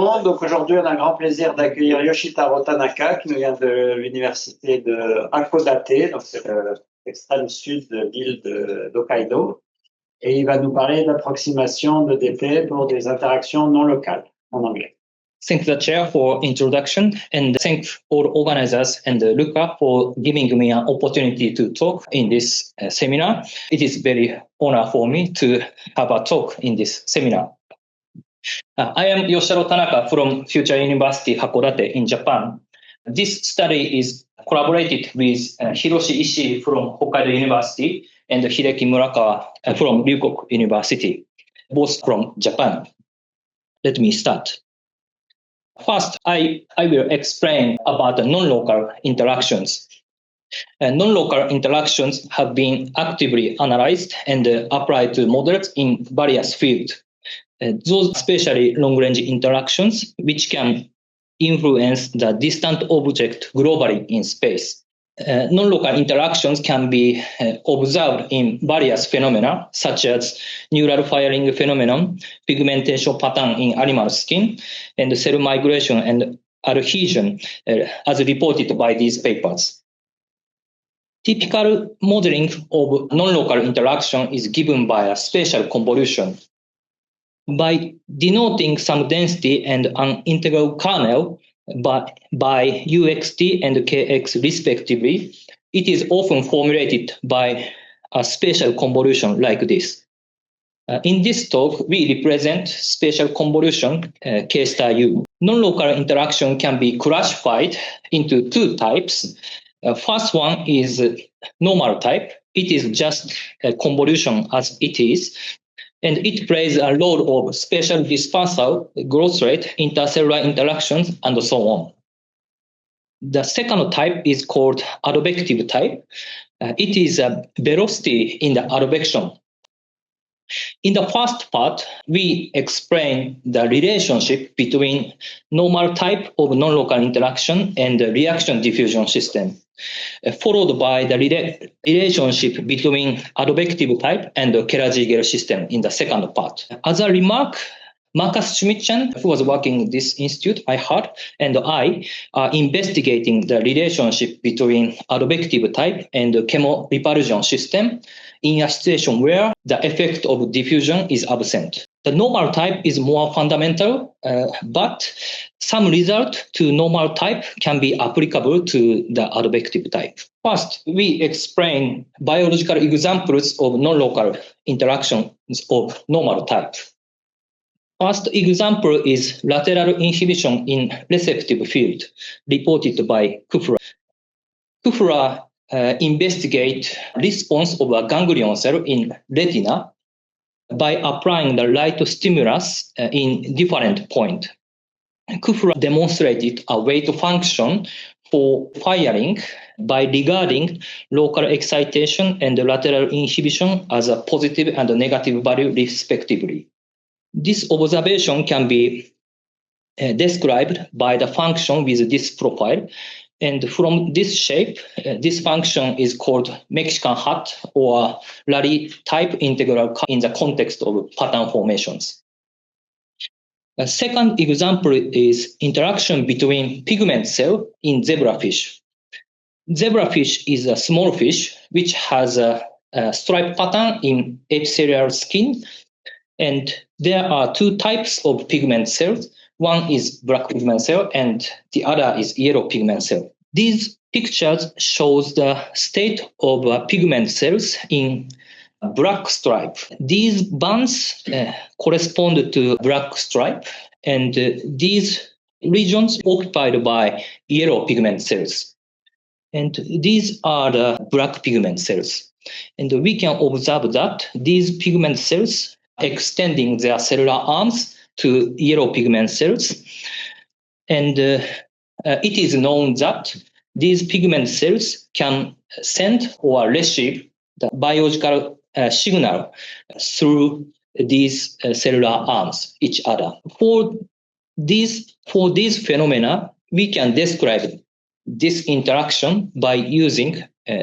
monde. Donc aujourd'hui, on a un grand plaisir d'accueillir Yoshitaro Tanaka qui nous vient de l'université de Hakodate, donc c'est l'extrême sud de l'île d'Hokkaido. Et il va nous parler d'approximation de DT pour des interactions non locales en anglais. Thank the chair for introduction and thank all organizers and Luca for giving me an opportunity to talk in this seminar. It is very honor for me to have a talk in this seminar. I am Yoshitaro Tanaka from Future University Hakodate in Japan. This study is collaborated with Hiroshi Ishii from Hokkaido University and Hideki Murakawa from Ryukoku University, both from Japan. Let me start. First, I will explain about the non-local interactions. Non-local interactions have been actively analyzed and applied to models in various fields. Those especially long-range interactions, which can influence the distant object globally in space. Non-local interactions can be observed in various phenomena, such as neural firing phenomenon, pigmentation pattern in animal skin, and cell migration and adhesion, as reported by these papers. Typical modeling of non-local interaction is given by a spatial convolution. By denoting some density and an integral kernel by UXT and KX respectively, it is often formulated by a spatial convolution like this. In this talk, we represent spatial convolution K star U. Non-local interaction can be classified into two types. First one is normal type. It is just a convolution as it is, and it plays a role of spatial dispersal, growth rate, intercellular interactions, and so on. The second type is called advective type. It is a velocity in the advection. In the first part, we explain the relationship between normal type of non-local interaction and the reaction diffusion system, followed by the relationship between advective type and the Keller-Ziegler system in the second part. As a remark, Marcus Schmidt-Chan, who was working in this institute, I heard, and I are investigating the relationship between advective type and the chemorepulsion system in a situation where the effect of diffusion is absent. The normal type is more fundamental, but some result to normal type can be applicable to the advective type. First, we explain biological examples of non-local interactions of normal type. First example is lateral inhibition in receptive field, reported by Kufra. Kufra investigate response of a ganglion cell in retina by applying the light stimulus in different point. Kufra demonstrated a weight function for firing by regarding local excitation and lateral inhibition as a positive and negative value respectively. This observation can be described by the function with this profile. And from this shape, this function is called Mexican hat or Rayleigh type integral in the context of pattern formations. A second example is interaction between pigment cell in zebrafish. Zebrafish is a small fish which has a stripe pattern in epithelial skin. And there are two types of pigment cells. One is black pigment cell and the other is yellow pigment cell. These pictures shows the state of pigment cells in black stripe. These bands correspond to black stripe, and these regions occupied by yellow pigment cells. And these are the black pigment cells. And we can observe that these pigment cells extending their cellular arms to yellow pigment cells. And it is known that these pigment cells can send or receive the biological signal through these cellular arms, each other. For these phenomena, we can describe this interaction by using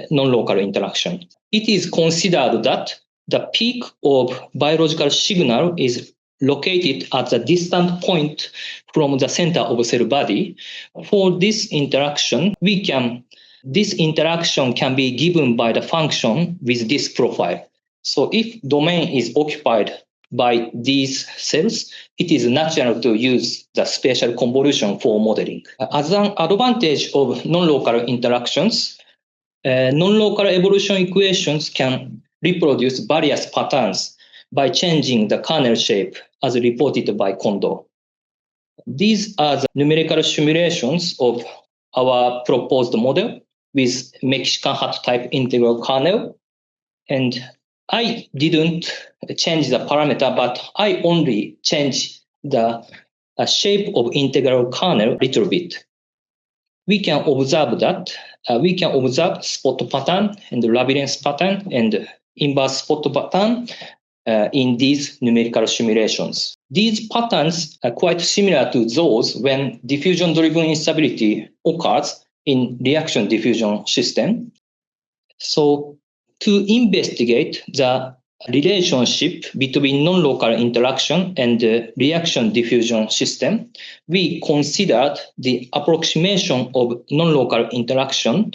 non-local interaction. It is considered that the peak of biological signal is located at the distant point from the center of cell body. For this interaction, this interaction can be given by the function with this profile. So if domain is occupied by these cells, it is natural to use the spatial convolution for modeling. As an advantage of non-local interactions, non-local evolution equations can reproduce various patterns by changing the kernel shape as reported by Kondo. These are the numerical simulations of our proposed model with Mexican hat type integral kernel. And I didn't change the parameter, but I only changed the shape of integral kernel a little bit. We can observe spot pattern and labyrinth pattern and inverse spot pattern in these numerical simulations. These patterns are quite similar to those when diffusion-driven instability occurs in reaction diffusion system. So to investigate the relationship between non-local interaction and the reaction diffusion system, we considered the approximation of non-local interaction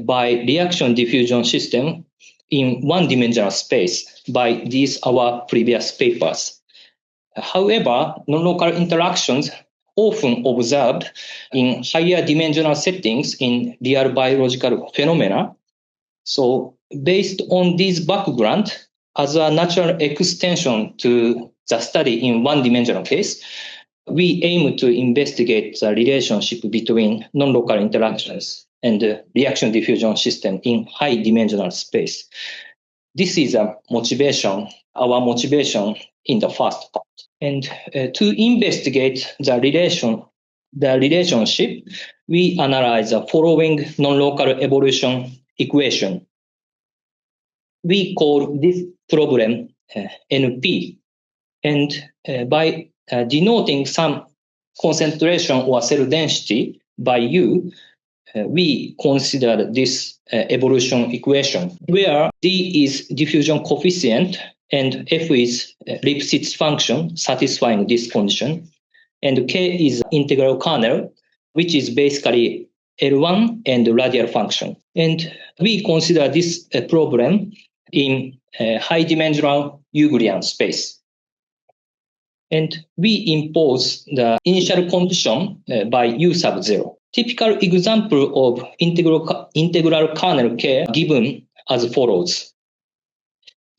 by reaction diffusion system in one-dimensional space by these our previous papers. However, non-local interactions often observed in higher dimensional settings in real biological phenomena. So based on this background, as a natural extension to the study in one-dimensional case, we aim to investigate the relationship between non-local interactions and the reaction diffusion system in high-dimensional space. This is our motivation in the first part. And to investigate the relationship, we analyze the following non-local evolution equation. We call this problem NP. And by denoting some concentration or cell density by U, we consider this evolution equation, where D is diffusion coefficient and F is Lipschitz function satisfying this condition, and K is integral kernel, which is basically L1 and radial function. And we consider this problem in high-dimensional Euclidean space. And we impose the initial condition by U sub 0. Typical example of integral kernel K given as follows.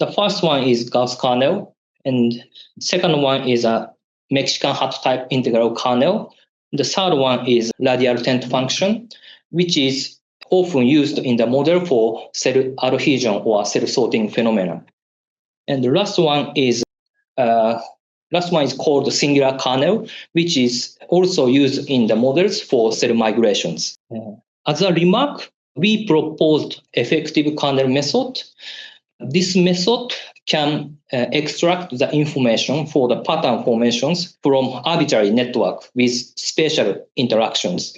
The first one is Gauss kernel, and second one is a Mexican hat type integral kernel. The third one is radial tent function, which is often used in the model for cell adhesion or cell sorting phenomena. And the last one is called singular kernel, which is also used in the models for cell migrations. As a remark, we proposed effective kernel method. This method can extract the information for the pattern formations from arbitrary network with spatial interactions.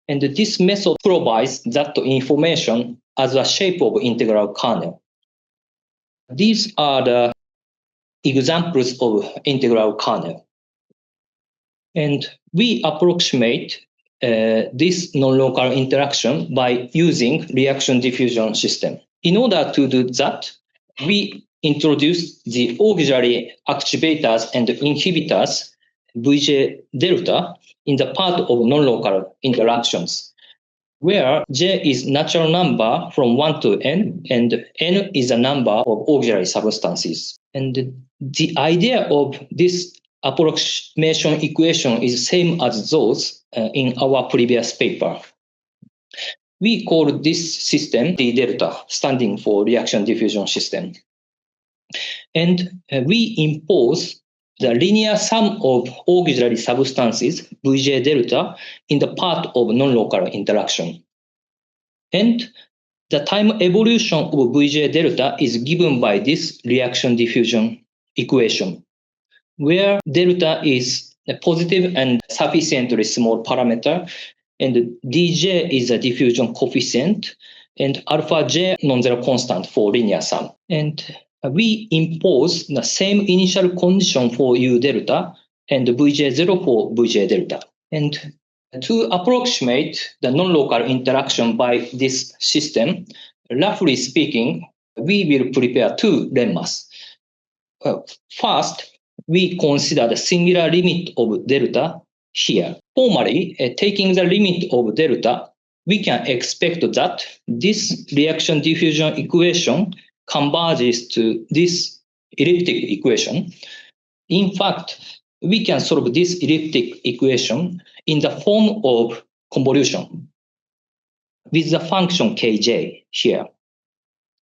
And this method provides that information as a shape of integral kernel. These are the examples of integral kernel. And we approximate this non-local interaction by using reaction diffusion system. In order to do that, we introduce the auxiliary activators and inhibitors, Vj delta, in the part of non-local interactions, where J is natural number from 1 to n, and n is a number of auxiliary substances. And the idea of this approximation equation is same as those in our previous paper. We call this system D delta, standing for reaction diffusion system. And we impose the linear sum of auxiliary substances, Vj delta, in the part of non-local interaction. And the time evolution of Vj delta is given by this reaction diffusion equation, where delta is a positive and sufficiently small parameter, and dj is a diffusion coefficient, and alpha j non-zero constant for linear sum. And we impose the same initial condition for U delta and Vj0 for Vj delta. And to approximate the non-local interaction by this system, roughly speaking, we will prepare two lemmas. First, we consider the singular limit of delta here. Formally, taking the limit of delta, we can expect that this reaction diffusion equation converges to this elliptic equation. In fact, we can solve this elliptic equation in the form of convolution with the function kj here.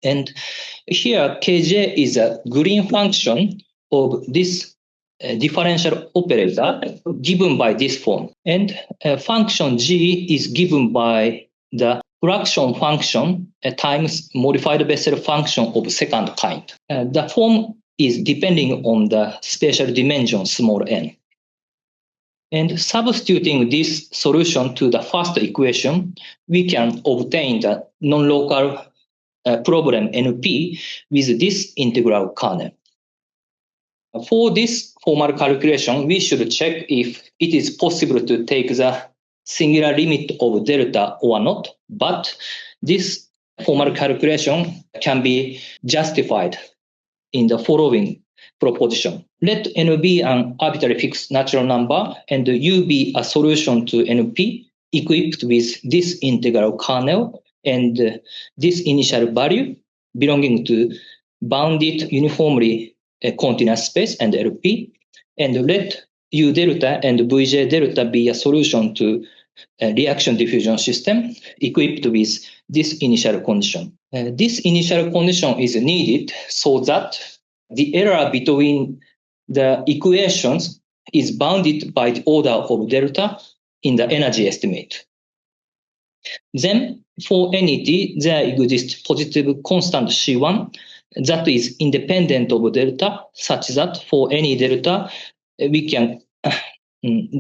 And here, kj is a green function of this differential operator given by this form. And function g is given by the fraction function times modified Bessel function of second kind. The form is depending on the spatial dimension small n. And substituting this solution to the first equation, we can obtain the non-local problem NP with this integral kernel. For this formal calculation, we should check if it is possible to take the singular limit of delta or not, but this formal calculation can be justified in the following proposition. Let n be an arbitrary fixed natural number and u be a solution to NP equipped with this integral kernel and this initial value belonging to bounded uniformly continuous space and LP, and let U delta and Vj delta be a solution to a reaction diffusion system equipped with this initial condition. This initial condition is needed so that the error between the equations is bounded by the order of delta in the energy estimate. Then, for any t, there exists positive constant C1 that is independent of delta, such that for any delta, we can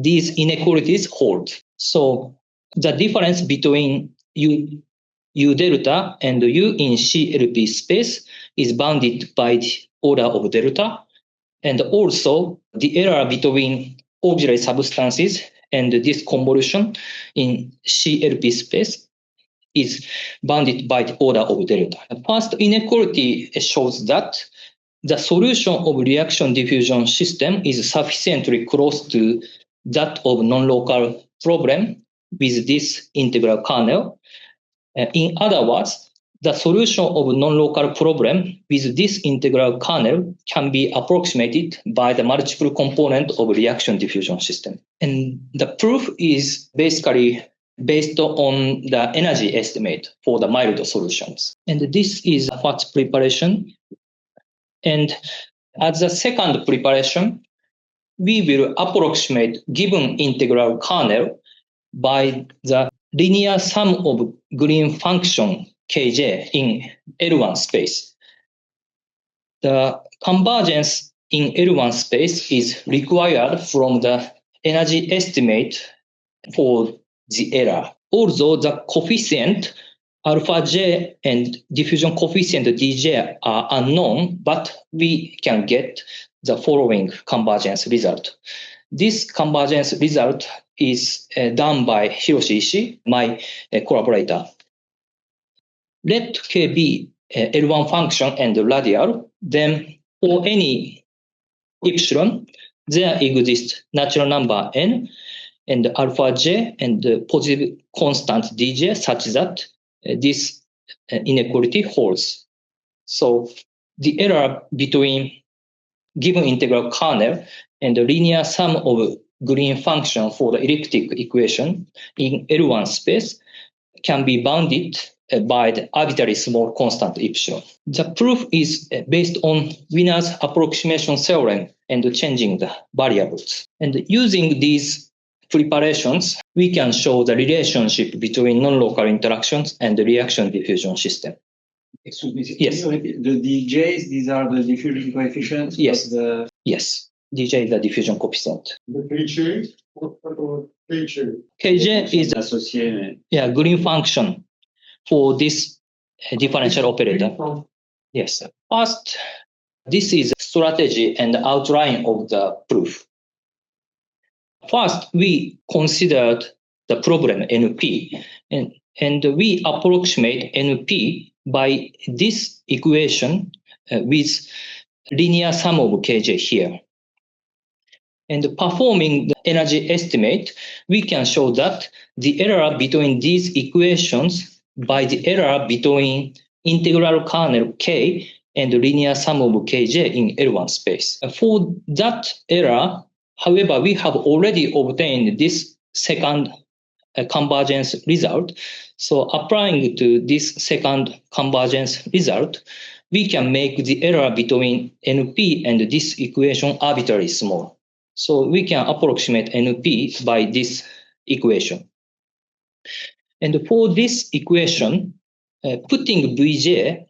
these inequalities hold. So the difference between U delta and U in CLP space is bounded by the order of delta, and also the error between auxiliary substances and this convolution in CLP space is bounded by the order of delta. The first inequality shows that the solution of reaction diffusion system is sufficiently close to that of non-local problem with this integral kernel. In other words, the solution of non-local problem with this integral kernel can be approximated by the multiple component of reaction diffusion system. And the proof is basically based on the energy estimate for the mild solutions. And this is the first preparation. And as the second preparation, we will approximate given integral kernel by the linear sum of green function kj in L1 space. The convergence in L1 space is required from the energy estimate for the error. Although the coefficient alpha j and diffusion coefficient dj are unknown, but we can get the following convergence result. This convergence result is done by Hiroshi Ishii, my collaborator. Let k be L1 function and radial, then for any epsilon, there exists natural number n and alpha j and positive constant dj such that this inequality holds. So the error between given integral kernel and the linear sum of green function for the elliptic equation in L1 space can be bounded by the arbitrary small constant epsilon. The proof is based on Wiener's approximation theorem and changing the variables. And using these preparations, we can show the relationship between non-local interactions and the reaction diffusion system. Excuse me. Yes. The DJs, these are the diffusion coefficients? Yes. Yes. DJ is the diffusion coefficient. The KJ? KJ. KJ is associated. Green function for this differential operator. Yes. First, this is strategy and outline of the proof. First, we considered the problem NP, and we approximate NP by this equation with linear sum of Kj here. And performing the energy estimate, we can show that the error between these equations by the error between integral kernel K and linear sum of Kj in L1 space. For that error, however, we have already obtained this second convergence result. So applying to this second convergence result, we can make the error between NP and this equation arbitrarily small. So we can approximate NP by this equation. And for this equation, putting Vj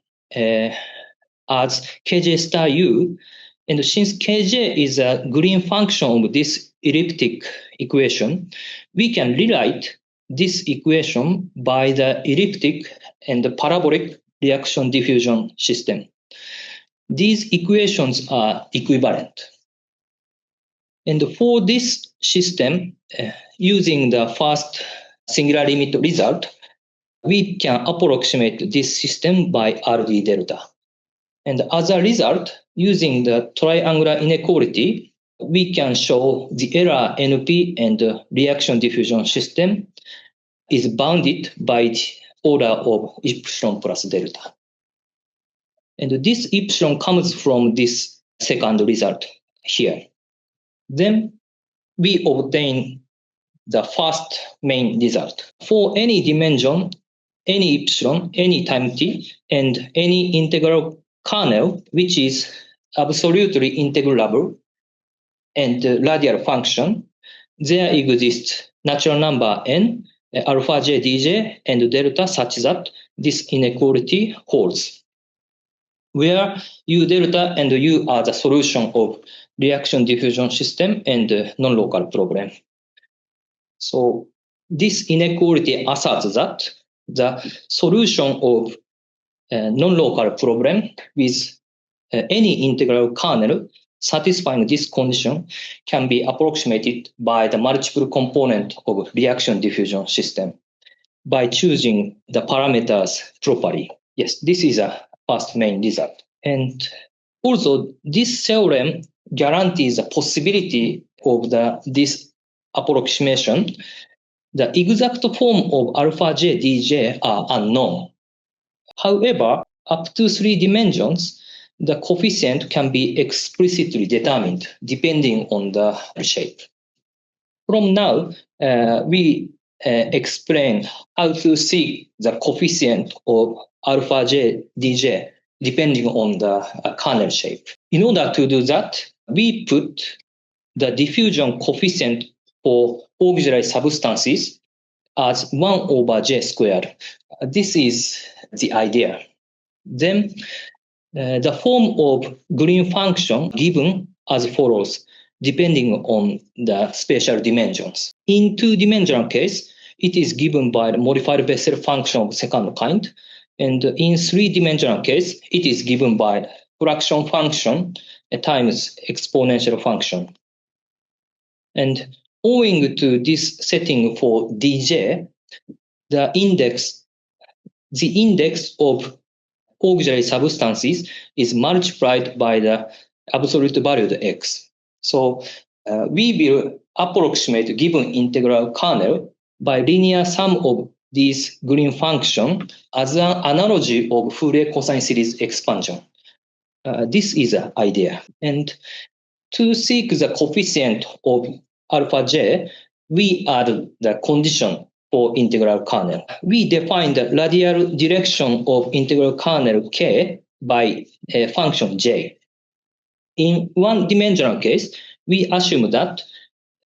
as Kj star u, and since Kj is a green function of this elliptic equation, we can rewrite this equation by the elliptic and the parabolic reaction diffusion system. These equations are equivalent. And for this system, using the first singular limit result, we can approximate this system by RD delta. And as a result, using the triangular inequality, we can show the error NP and the reaction diffusion system is bounded by the order of epsilon plus delta. And this epsilon comes from this second result here. Then we obtain the first main result. For any dimension, any epsilon, any time t, and any integral kernel, which is absolutely integrable and radial function, there exists natural number n, alpha j dj, and delta such that this inequality holds, where U delta and U are the solution of reaction diffusion system and non-local problem. So this inequality asserts that the solution of non-local problem with any integral kernel satisfying this condition can be approximated by the multiple component of reaction diffusion system by choosing the parameters properly. Yes, this is a first main result. And also, this theorem guarantees the possibility of this approximation. The exact form of alpha j dj are unknown. However, up to 3 dimensions, the coefficient can be explicitly determined depending on the shape. From now, we explain how to see the coefficient of alpha j dj depending on the kernel shape. In order to do that, we put the diffusion coefficient for auxiliary substances as 1 over j squared. This is the idea. Then the form of green function given as follows, depending on the spatial dimensions. In 2-dimensional case, it is given by the modified Bessel function of second kind. And in 3-dimensional case, it is given by fraction function times exponential function. And owing to this setting for dj, the index of auxiliary substances is multiplied by the absolute value of x. So we will approximate given integral kernel by linear sum of these green function as an analogy of Fourier cosine series expansion. This is an idea. And to seek the coefficient of alpha j, we add the condition for integral kernel. We define the radial direction of integral kernel k by a function j. In 1-dimensional case, we assume that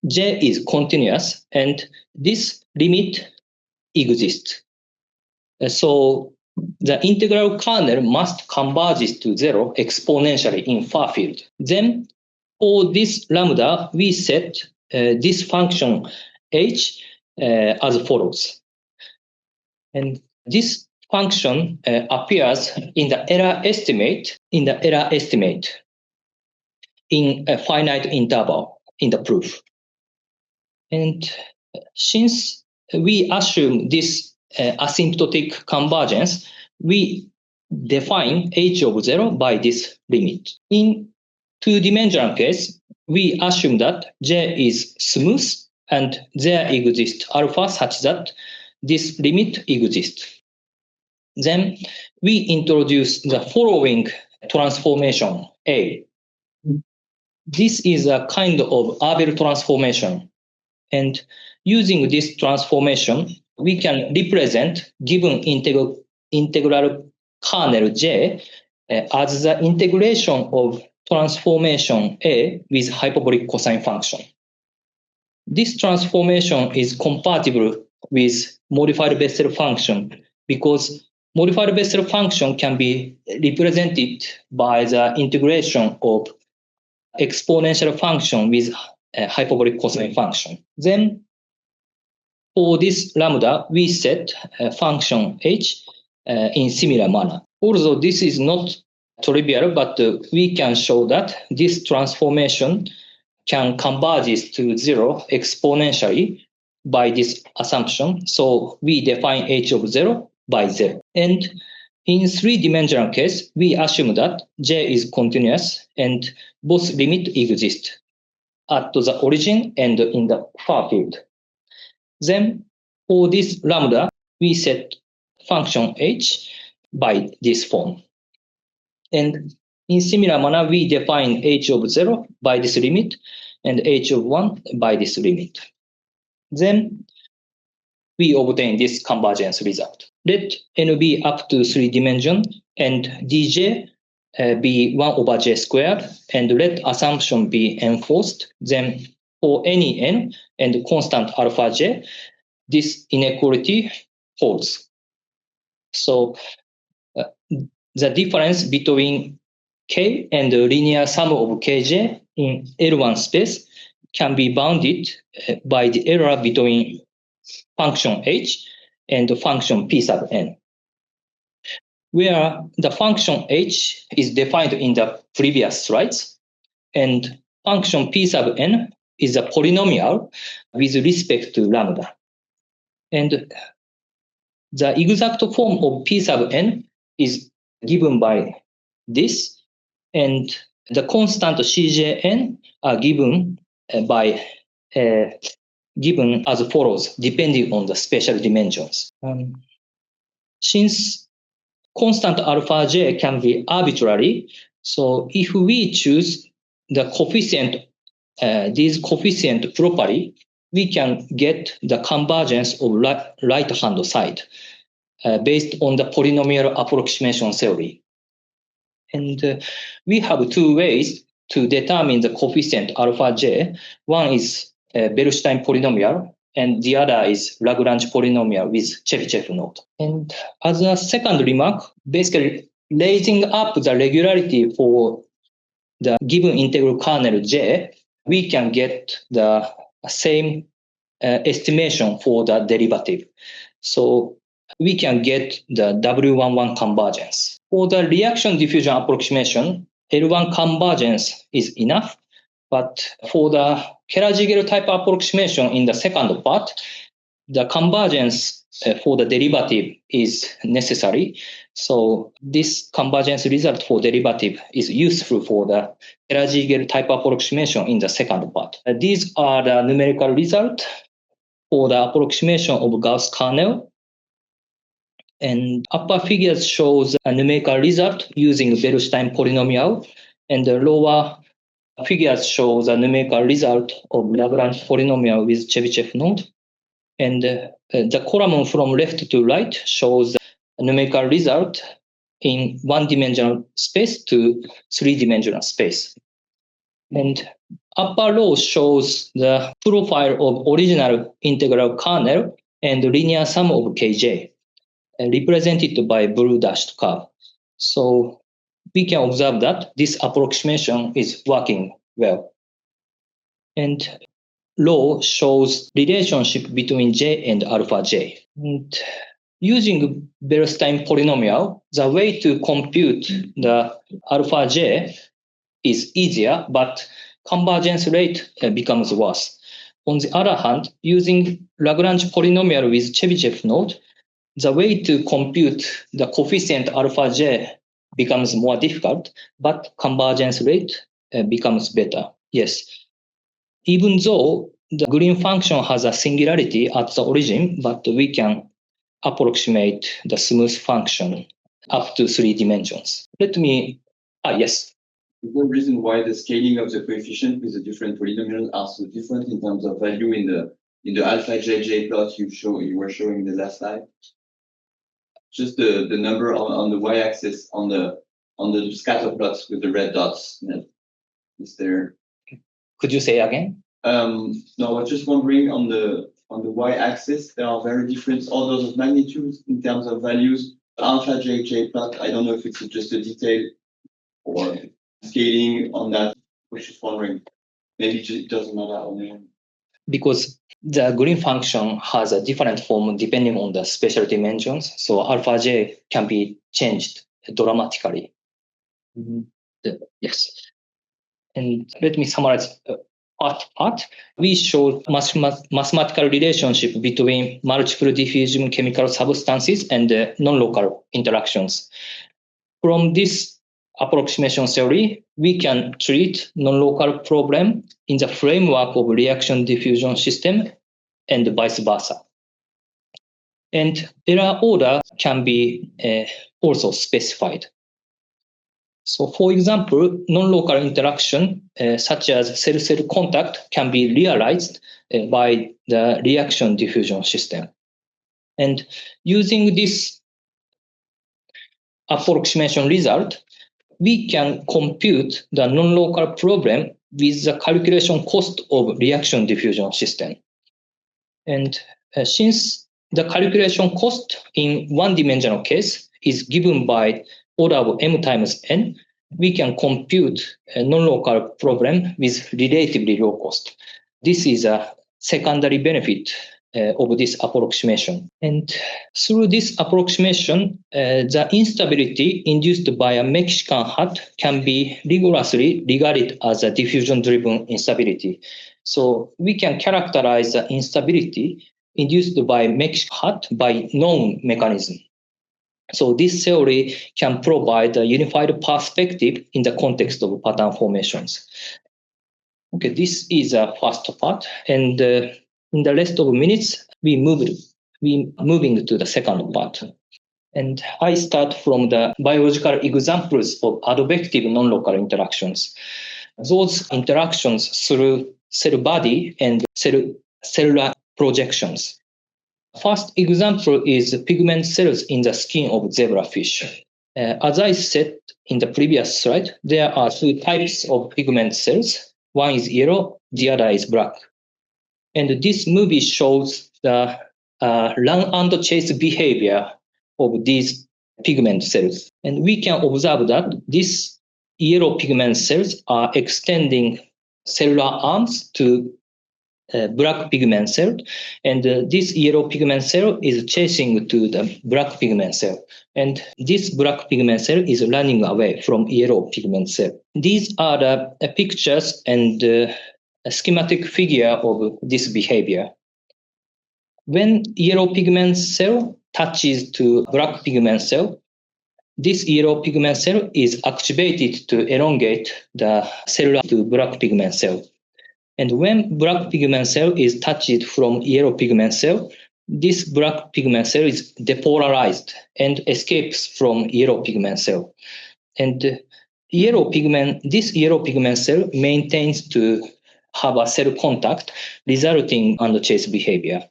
j is continuous and this limit exists. So the integral kernel must converge to 0 exponentially in far field. Then for this lambda, we set this function h as follows. And this function appears in the error estimate in a finite interval in the proof. And since we assume this asymptotic convergence, we define h of 0 by this limit. In two-dimensional case, we assume that J is smooth and there exists alpha such that this limit exists. Then we introduce the following transformation A. This is a kind of Abel transformation. And using this transformation, we can represent given integral kernel J as the integration of transformation A with hyperbolic cosine function. This transformation is compatible with modified Bessel function because modified Bessel function can be represented by the integration of exponential function with a hyperbolic cosine function. Then for this lambda, we set a function h in similar manner. Although this is not trivial, but we can show that this transformation can converge to 0 exponentially by this assumption. So we define h of 0 by 0. And in three-dimensional case, we assume that J is continuous and both limits exist at the origin and in the far field. Then for this lambda, we set function h by this form. And in similar manner, we define h of 0 by this limit and h of 1 by this limit. Then we obtain this convergence result. Let n be up to 3 dimensions and dj be 1 over j squared, and let assumption be enforced. Then for any n and constant alpha j, this inequality holds. So the difference between k and the linear sum of kj in L1 space can be bounded by the error between function h and the function p sub n, where the function h is defined in the previous slides, and function p sub n is a polynomial with respect to lambda. And the exact form of p sub n is given by this, and the constant Cjn are given given as follows, depending on the spatial dimensions. Since constant alpha j can be arbitrary, so if we choose the coefficient, these coefficient properly, we can get the convergence of right-hand side based on the polynomial approximation theory. And we have two ways to determine the coefficient alpha j. One is Berustein polynomial, and the other is Lagrange polynomial with Chebyshev node. And as a second remark, basically raising up the regularity for the given integral kernel J, we can get the same estimation for the derivative. So we can get the W11 convergence. For the reaction diffusion approximation, L1 convergence is enough, but for the Kerr-Ziegler type approximation in the second part, the convergence for the derivative is necessary. So this convergence result for derivative is useful for the Kerr-Ziegler type approximation in the second part. These are the numerical results for the approximation of Gauss kernel. And upper figures shows a numerical result using Berustein polynomial, and the lower figures shows a numerical result of Lagrange polynomial with Chebyshev node. And the column from left to right shows a numerical result in one-dimensional space to three-dimensional space. And upper row shows the profile of original integral kernel and linear sum of Kj, represented by blue dashed curve. So we can observe that this approximation is working well. And row shows relationship between J and alpha J. And using Berustein polynomial, the way to compute the alpha J is easier, but convergence rate becomes worse. on the other hand, using Lagrange polynomial with Chebyshev node, the way to compute the coefficient alpha j becomes more difficult, but convergence rate becomes better. Yes. Even though the green function has a singularity at the origin, but we can approximate the smooth function up to 3 dimensions. Yes. Is there a reason why the scaling of the coefficient with the different polynomials are so different in terms of value in the alpha JJ plot you were showing the last slide? Just the number on the y-axis on the scatter plots with the red dots. Is there? Could you say again? No, I was just wondering on the y-axis there are very different orders of magnitudes in terms of values. The alpha JJ plot, I don't know if it's just a detail or scaling on that. I was just wondering. Maybe it doesn't matter. Because the green function has a different form depending on the spatial dimensions, so alpha j can be changed dramatically. Yes. And let me summarize part. We show mathematical relationship between multiple diffusion chemical substances and non-local interactions. From this approximation theory, we can treat non-local problem in the framework of reaction diffusion system and vice versa. And error order can be also specified. So for example, non-local interaction such as cell-cell contact can be realized by the reaction diffusion system. And using this approximation result, we can compute the non-local problem with the calculation cost of reaction diffusion system. And since the calculation cost in one-dimensional case is given by order of m times n, we can compute a non-local problem with relatively low cost. This is a secondary benefit of this approximation. And through this approximation, the instability induced by a Mexican hat can be rigorously regarded as a diffusion-driven instability. So we can characterize the instability induced by Mexican hat by known mechanism. So this theory can provide a unified perspective in the context of pattern formations. Okay, this is a first part, and in the rest of minutes, we moving to the second part. And I start from the biological examples of advective non-local interactions. Those interactions through cell body and cellular projections. First example is pigment cells in the skin of zebrafish. As I said in the previous slide, there are two types of pigment cells. One is yellow, the other is black. And this movie shows the run and chase behavior of these pigment cells. And we can observe that these yellow pigment cells are extending cellular arms to black pigment cell, and this yellow pigment cell is chasing to the black pigment cell, and this black pigment cell is running away from yellow pigment cell. These are the pictures and a schematic figure of this behavior. When yellow pigment cell touches to black pigment cell, this yellow pigment cell is activated to elongate the cellular to black pigment cell. And when black pigment cell is touched from yellow pigment cell, this black pigment cell is depolarized and escapes from yellow pigment cell. And this yellow pigment cell maintains to have a cell contact, resulting in the chase behavior.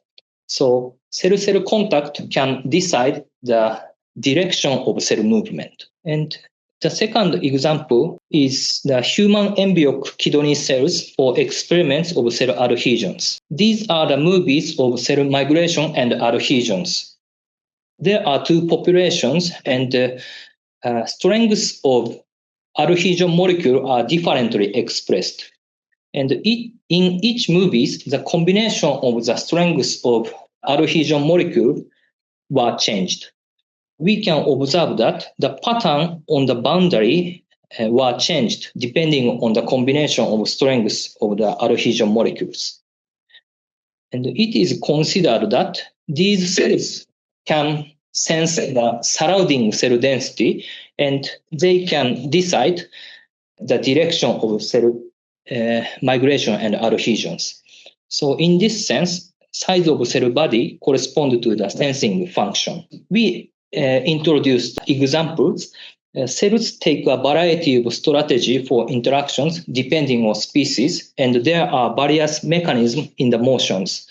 So cell-cell contact can decide the direction of cell movement. And the second example is the human embryo kidney cells for experiments of cell adhesions. These are the movies of cell migration and adhesions. There are two populations, and strengths of adhesion molecule are differently expressed. And in each movies, the combination of the strengths of adhesion molecule were changed. We can observe that the pattern on the boundary were changed depending on the combination of strengths of the adhesion molecules. And it is considered that these cells can sense the surrounding cell density and they can decide the direction of cell migration and adhesions. So in this sense, size of cell body corresponds to the sensing function. We introduced examples. Cells take a variety of strategy for interactions depending on species, and there are various mechanisms in the motions.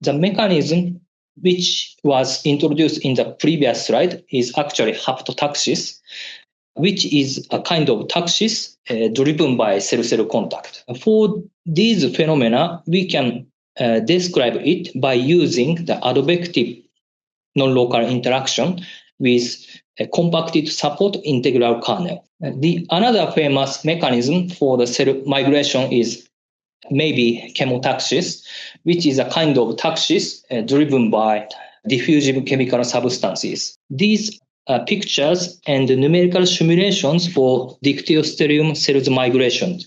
The mechanism which was introduced in the previous slide is actually haptotaxis, which is a kind of taxis driven by cell-cell contact. For these phenomena, we can describe it by using the advective non-local interaction with a compacted support integral kernel. Another famous mechanism for the cell migration is maybe chemotaxis, which is a kind of taxis driven by diffusive chemical substances. These pictures and numerical simulations for dictyostelium cells migration.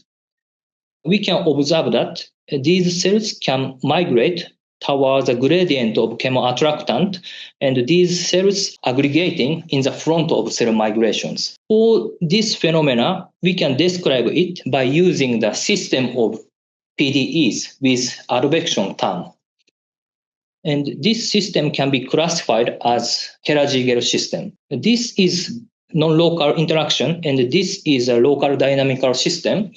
We can observe that these cells can migrate towards a gradient of chemoattractant, and these cells aggregating in the front of cell migrations. For this phenomena, we can describe it by using the system of PDEs with advection term. And this system can be classified as Kerr-Ziegler system. This is non-local interaction, and this is a local dynamical system.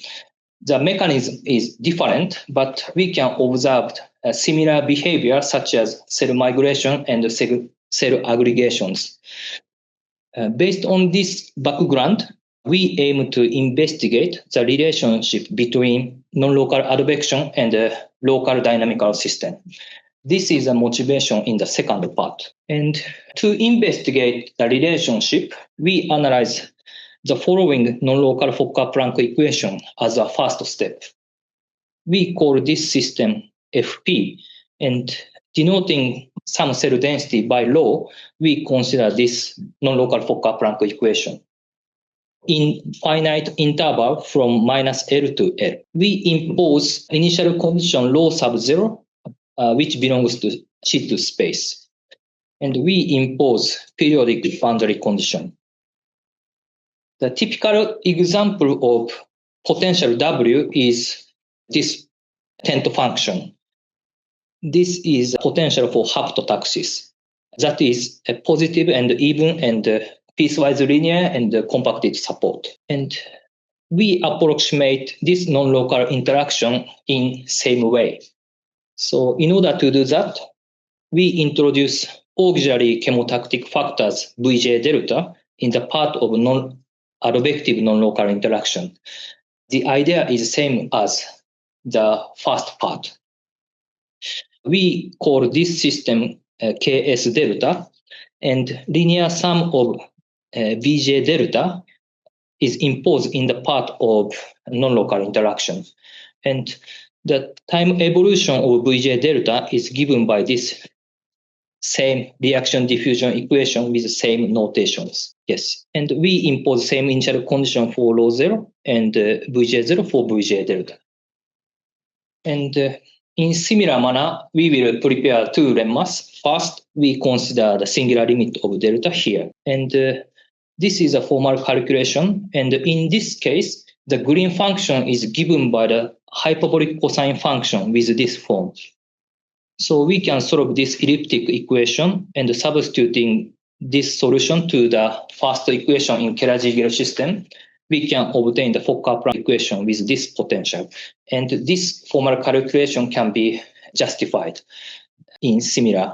The mechanism is different, but we can observe a similar behavior such as cell migration and cell aggregations. Based on this background, we aim to investigate the relationship between non-local advection and a local dynamical system. This is a motivation in the second part. And to investigate the relationship, we analyze the following non-local Fokker-Planck equation as a first step. We call this system FP, and denoting some cell density by law, we consider this non-local Fokker-Planck equation in finite interval from minus L to L. We impose initial condition rho sub 0, which belongs to C2 space. And we impose periodic boundary condition. The typical example of potential W is this tent function. This is potential for haptotaxis. That is a positive and even and piecewise linear and compacted support. And we approximate this non-local interaction in same way. So in order to do that, we introduce auxiliary chemotactic factors Vj delta in the part of advective non-local interaction. The idea is the same as the first part. We call this system Ks delta, and linear sum of Vj delta is imposed in the part of non-local interaction. And the time evolution of Vj delta is given by this same reaction diffusion equation with the same notations. Yes, and we impose same initial condition for rho 0 and Vj 0 for Vj delta. And in similar manner, we will prepare two lemmas. First, we consider the singular limit of delta here. And this is a formal calculation. And in this case, the green function is given by the hyperbolic cosine function with this form. So we can solve this elliptic equation and substituting this solution to the first equation in Kerr-Ziegler system, we can obtain the Fokker-Planck equation with this potential. And this formal calculation can be justified in similar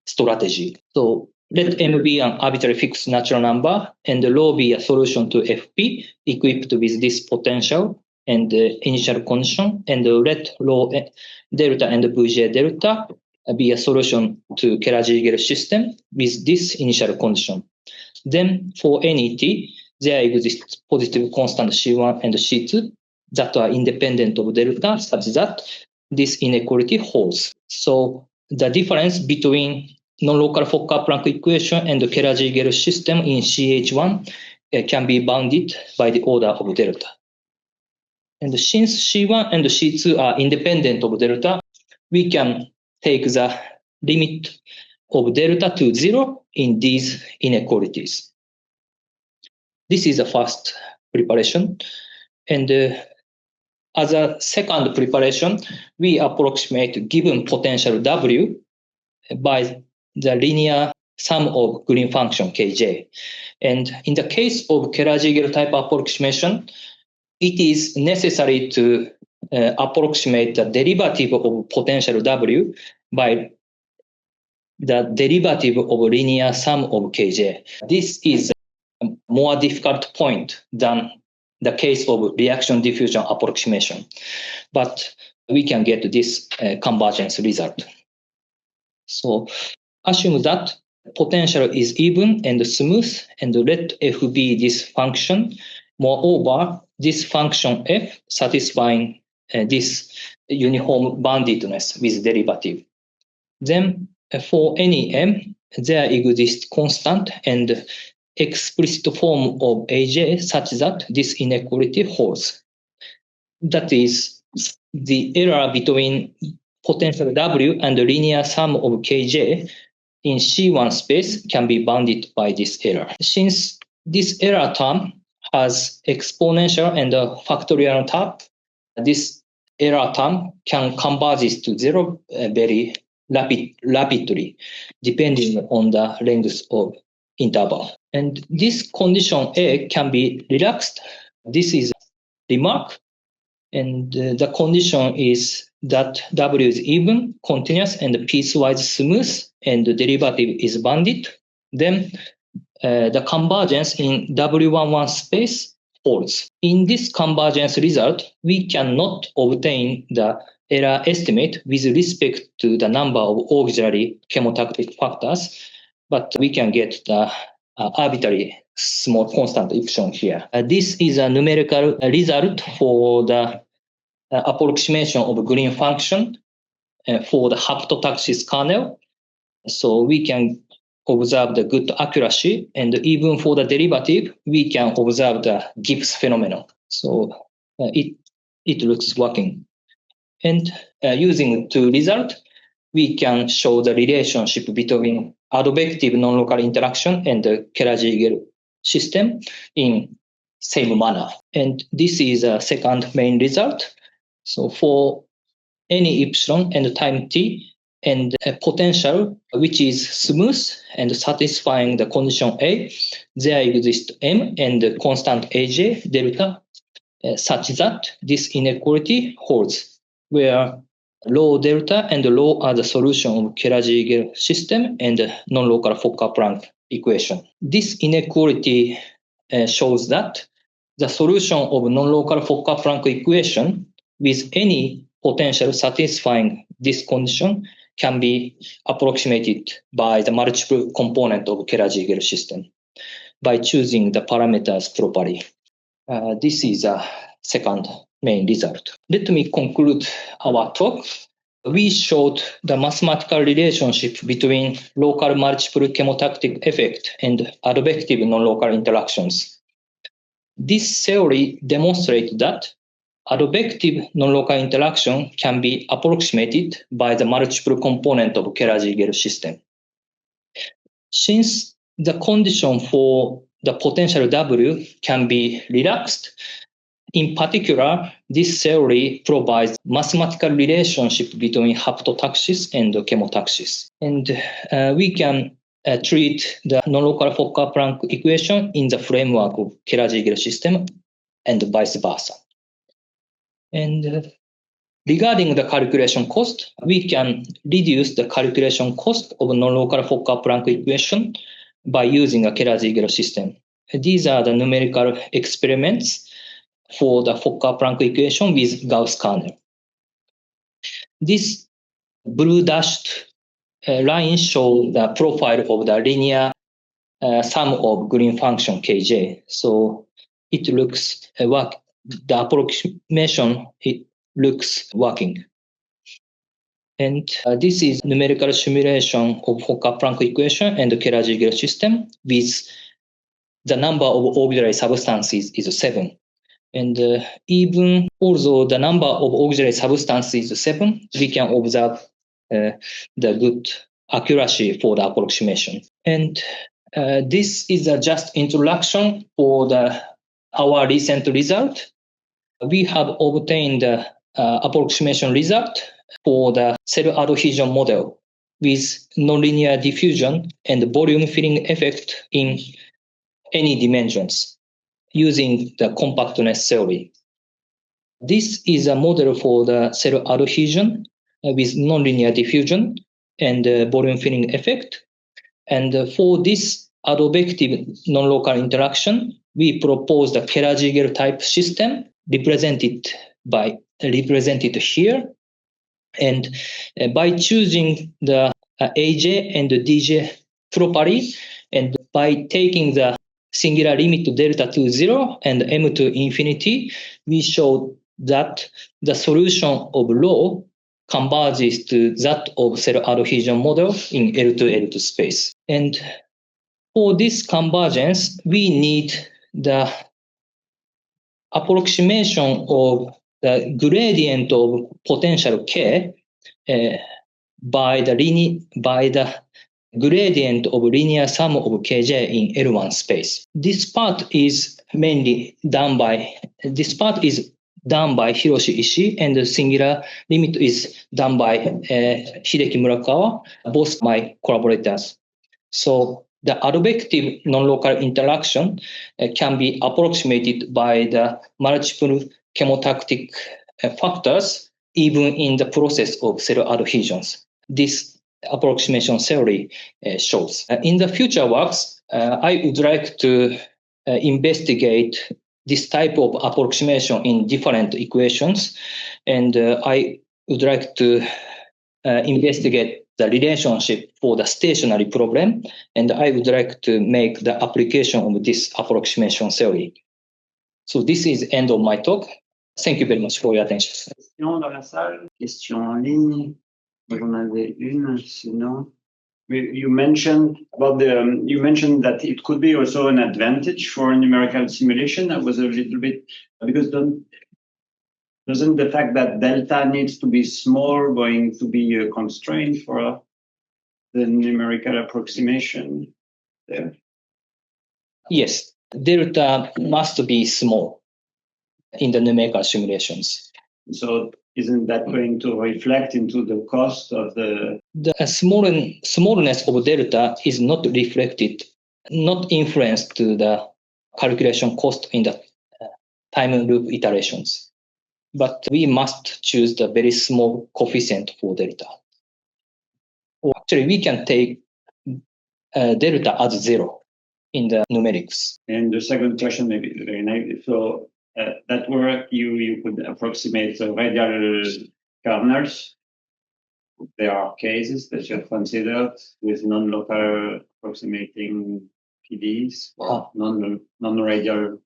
strategy. So let M be an arbitrary fixed natural number and rho be a solution to Fp equipped with this potential and initial condition, and let rho delta and Vj delta be a solution to Kerr-Ziegler system with this initial condition. Then for any t, there exists positive constant C1 and C2 that are independent of delta such that this inequality holds. So the difference between non-local Fokker-Planck equation and the Kerr-Ziegler system in CH1 can be bounded by the order of delta. And since C1 and C2 are independent of delta, we can take the limit of delta to 0 in these inequalities. This is the first preparation. And as a second preparation, we approximate given potential W by the linear sum of green function Kj. And in the case of Kerr-Ziegler type approximation, it is necessary to approximate the derivative of potential W by the derivative of linear sum of Kj. This is a more difficult point than the case of reaction diffusion approximation, but we can get this convergence result. So assume that potential is even and smooth, and let f be this function. Moreover, this function f satisfying this uniform boundedness with derivative. Then for any m, there exists constant and explicit form of Aj such that this inequality holds. That is, the error between potential W and the linear sum of Kj in C1 space can be bounded by this error. Since this error term has exponential and a factorial term, this error term can converge to 0 very rapidly, depending on the length of interval. And this condition A can be relaxed. This is a remark. And the condition is that W is even, continuous, and piecewise smooth, and the derivative is bounded. Then the convergence in W11 space holds. In this convergence result, we cannot obtain the error estimate with respect to the number of auxiliary chemotactic factors, but we can get the arbitrary small constant epsilon here. This is a numerical result for the approximation of green function for the haptotaxis kernel. So we can observe the good accuracy, and even for the derivative, we can observe the Gibbs phenomenon. So it looks working. And using two results, we can show the relationship between advective non-local interaction and the Kerr-Ziegler system in same manner. And this is a second main result. So for any epsilon and time t and a potential which is smooth and satisfying the condition A, there exists m and the constant Aj delta such that this inequality holds, where low delta and low are the solution of Kerr-Ziegler system and non-local Fokker-Planck equation. This inequality shows that the solution of non-local Fokker-Planck equation with any potential satisfying this condition can be approximated by the multiple component of Kerr-Ziegler system by choosing the parameters properly. This is a second main result. Let me conclude our talk. We showed the mathematical relationship between local multiple chemotactic effect and advective non-local interactions. This theory demonstrates that advective non-local interaction can be approximated by the multiple component of Kerr-Ziegler system. Since the condition for the potential W can be relaxed, in particular, this theory provides mathematical relationship between haptotaxis and chemotaxis. And we can treat the non-local Fokker-Planck equation in the framework of Kerr-Ziegler system and vice versa. And regarding the calculation cost, we can reduce the calculation cost of non-local Fokker-Planck equation by using a Kerr-Ziegler system. These are the numerical experiments for the Fokker-Planck equation with Gauss kernel. This blue dashed line shows the profile of the linear sum of green function Kj. So it looks the approximation, it looks working. And this is numerical simulation of Fokker-Planck equation and the Kerr-Ziegler system with the number of auxiliary substances is 7. And even although the number of auxiliary substances is 7, we can observe the good accuracy for the approximation. And this is just introduction for our recent result. We have obtained the approximation result for the cell adhesion model with nonlinear diffusion and volume filling effect in any dimensions using the compactness theory. This is a model for the cell adhesion with nonlinear diffusion and volume filling effect. And for this advective non-local interaction, we propose the Keller-Ziegler type system represented here. And by choosing the AJ and the DJ properly, and by taking the singular limit to delta to 0 and m to infinity, we showed that the solution of rho converges to that of cell adhesion model in L2 space. And for this convergence, we need the approximation of the gradient of potential K by the gradient of linear sum of Kj in L1 space. This part is done by Hiroshi Ishii, and the singular limit is done by Hideki Murakawa, both my collaborators. So the advective non-local interaction can be approximated by the multiple chemotactic factors, even in the process of cell adhesions. This approximation theory shows. In the future works, I would like to investigate this type of approximation in different equations, and I would like to investigate the relationship for the stationary problem, and I would like to make the application of this approximation theory. So this is the end of my talk. Thank you very much for your attention. Question dans la salle? Question en ligne? J'en avais une, sinon. You mentioned that it could be also an advantage for numerical simulation. I was a little bit, because doesn't the fact that delta needs to be small going to be a constraint for the numerical approximation there? Yes, delta must be small in the numerical simulations. So isn't that going to reflect into the cost of the smallness of delta is not reflected, not influenced to the calculation cost in the time loop iterations. But we must choose the very small coefficient for delta. Or actually, we can take delta as 0 in the numerics. And the second question, maybe very nice. So that work, you could approximate the radial kernels. There are cases that you have considered with non-local approximating PDs or non-radial.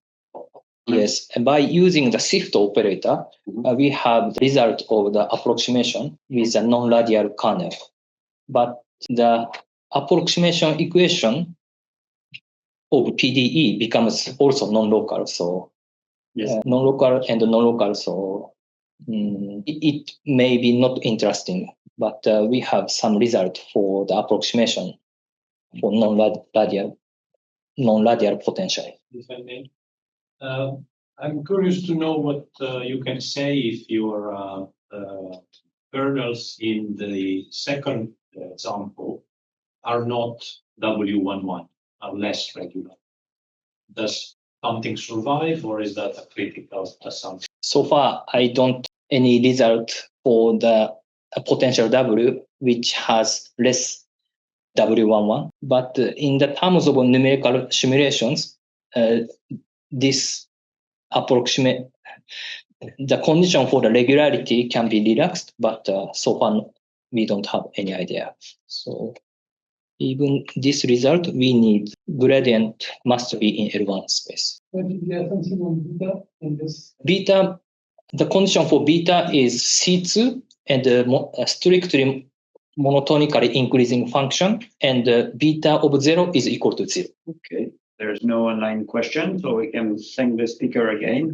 Yes, and by using the shift operator, we have the result of the approximation with a non-radial kernel. But the approximation equation of PDE becomes also non-local. So yes. Non-local and non-local, so it may be not interesting, but we have some result for the approximation for non-radial potential. If I may, I'm curious to know what you can say if your kernels in the second example are not W11, are less regular. Does something survive, or is that a critical assumption? So far, I don't any result for the potential W which has less W11. But in the terms of numerical simulations, this approximate the condition for the regularity can be relaxed, but so far we don't have any idea. So even this result, we need gradient must be in L1 space. What is the assumption on beta in this? Beta, the condition for beta is C2 and strictly monotonically increasing function, and beta of 0 is equal to 0. Okay, there's no online question, so we can thank the speaker again.